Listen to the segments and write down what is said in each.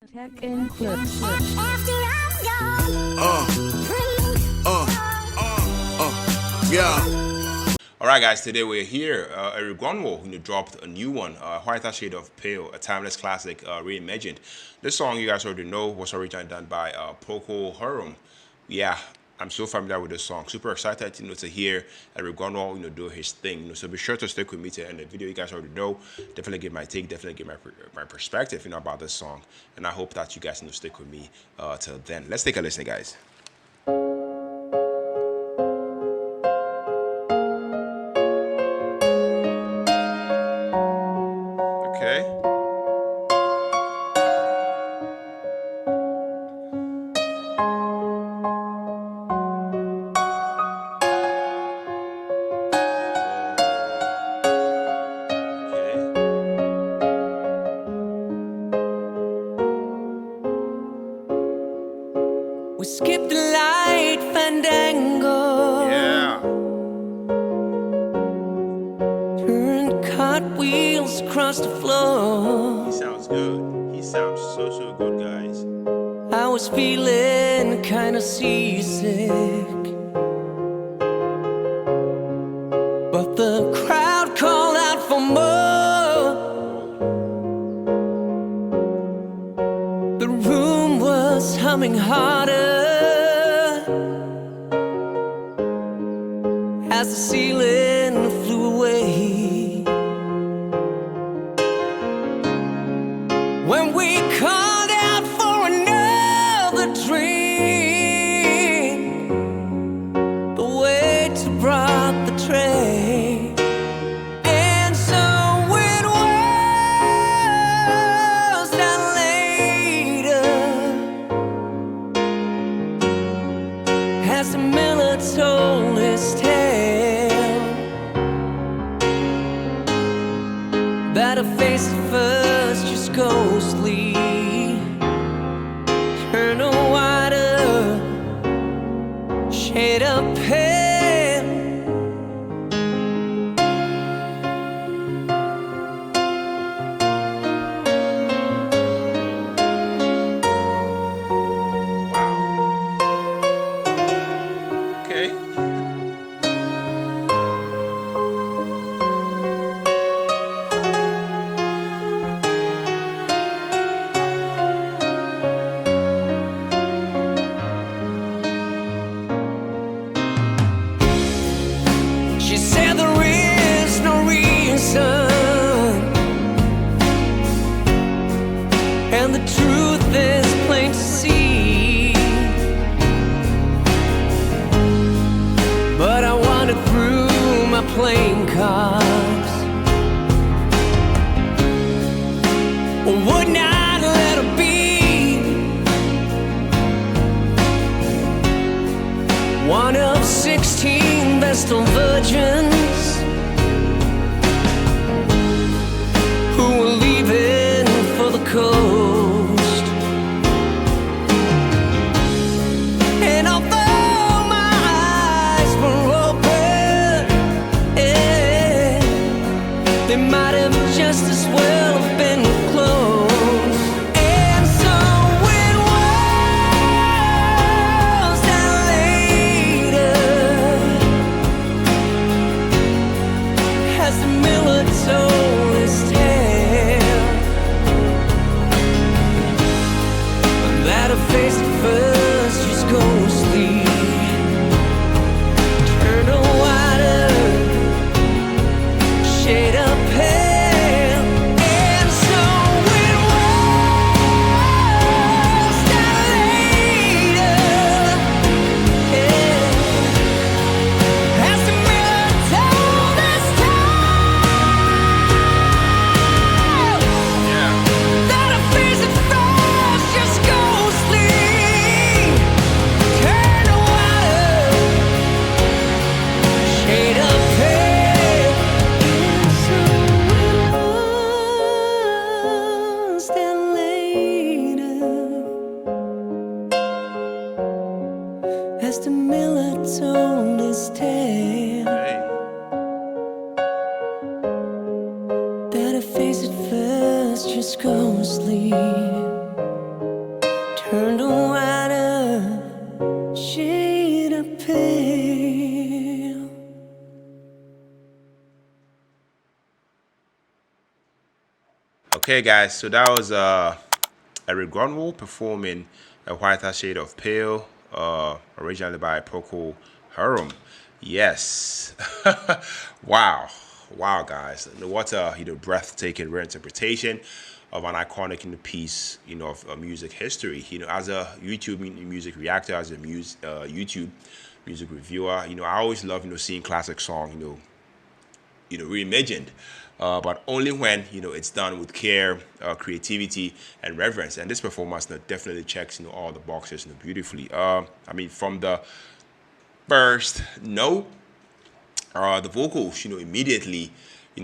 Tech and clips. Yeah. Alright guys, today we're here. Erik Grönwall dropped a new one, Whiter Shade of Pale, a timeless classic reimagined. This song you guys already know was originally done by Poco Harum. Yeah, I'm so familiar with this song. Super excited to hear Erik Grönwall do his thing. So be sure to stick with me to end the video. You guys already know. Definitely give my take, definitely give my perspective about this song. And I hope that you guys stick with me till then. Let's take a listen, guys. Okay. We skipped the light fandango. Yeah. Turned cartwheels across the floor. He sounds good. He sounds so good, guys. I was feeling kinda seasick, but the crowd called out for more. The room was humming harder as the ceiling flew away. When we called out for another drink, the waiter brought the tray. And so it was that later, as the miller told his tale, that a face at first just ghostly turned a whiter shade of pale. Okay. She said there is no reason, and the truth is plain to see. But I wandered through my playing cards, would not let her be one of 16 Vestal virgins who were leaving for the coast. And although my eyes were open, they might have just as well have been closed. And so it was that later, as the miller told his tale, that a face at first just ghostly turned a whiter shade of pale. And so it was that later, as the miller told his tale, Yeah. that a face at first just ghostly turned a wider shade of pale. Okay, guys, so that was Erik Grönwall performing A Whiter Shade of Pale, originally by Procol Harum. Yes. Wow. Wow, guys. What a breathtaking reinterpretation of an iconic piece, of music history. As a YouTube music reactor, as a YouTube music reviewer, I always love, seeing classic song, reimagined, but only when it's done with care, creativity, and reverence. And this performance definitely checks all the boxes beautifully. I mean, from the first note, the vocals immediately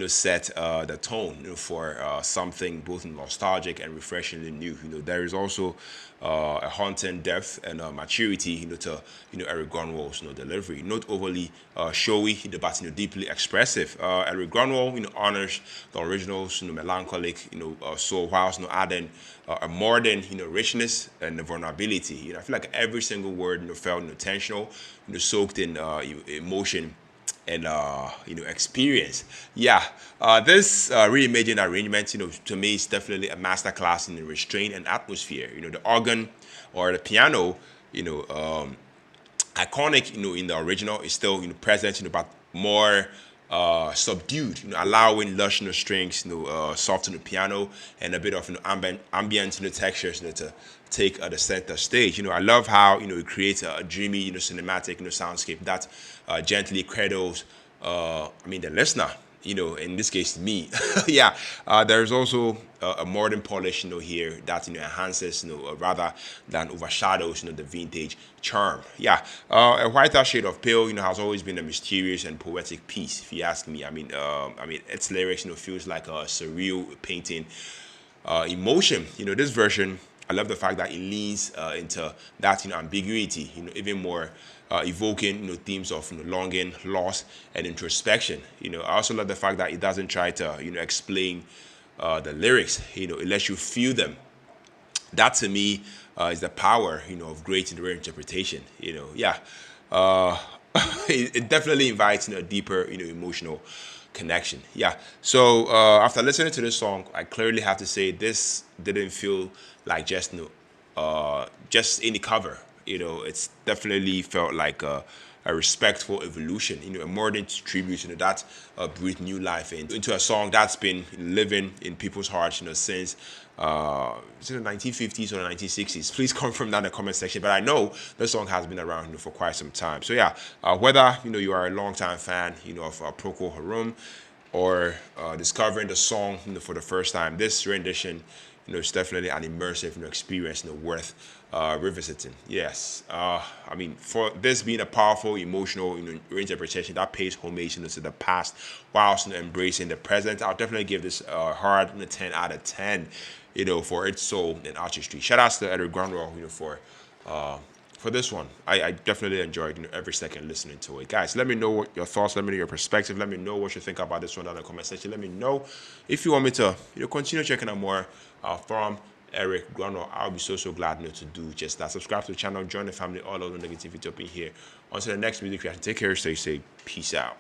set the tone for something both nostalgic and refreshingly new. There is also a haunting depth and maturity to Erik Grönwall's delivery, not overly showy but deeply expressive. Erik Grönwall honors the original's melancholic soul whilst adding a modern richness and vulnerability. I feel like every single word felt intentional, soaked in emotion and experience. Yeah, this reimagined arrangement, to me, is definitely a masterclass in restraint and atmosphere. The organ or the piano, iconic, in the original, is still present, but more subdued, allowing lush strings, soft piano, and a bit of ambient textures, to take the center stage. I love how it creates a dreamy, cinematic, soundscape that gently cradles, the listener. In this case, me. Yeah, there's also a modern polish, here that enhances, rather than overshadows, the vintage charm. Yeah, A Whiter Shade of Pale, has always been a mysterious and poetic piece. If you ask me, its lyrics, feels like a surreal painting emotion. This version, I love the fact that it leans into that ambiguity, even more, evoking themes of longing, loss, and introspection. I also love the fact that it doesn't try to explain the lyrics. It lets you feel them. That to me is the power of great reinterpretation. Yeah, uh, it definitely invites a deeper emotional connection. Yeah. So after listening to this song, I clearly have to say this didn't feel like just any cover. It's definitely felt like a respectful evolution, a modern tribute, that breathed new life into a song that's been living in people's hearts, since the 1950s or the 1960s. Please confirm that in the comment section. But I know the song has been around for quite some time. So yeah, whether you are a longtime fan, of Procol Harum, or discovering the song for the first time, this rendition it's definitely an immersive experience worth revisiting. Yes, for this being a powerful emotional reinterpretation that pays homage to the past whilst embracing the present, I'll definitely give this a hard 10 out of 10, for its soul and artistry. Shout outs to Erik Grönwall for this one. I definitely enjoyed every second listening to it. Guys, let me know what your thoughts, let me know your perspective, let me know what you think about this one down in the comment section. Let me know if you want me to continue checking out more from Erik Grönwall. I'll be so glad to do just that. Subscribe to the channel, join the family, all of the negativity up in here. Until the next video creation, take care, stay safe, peace out.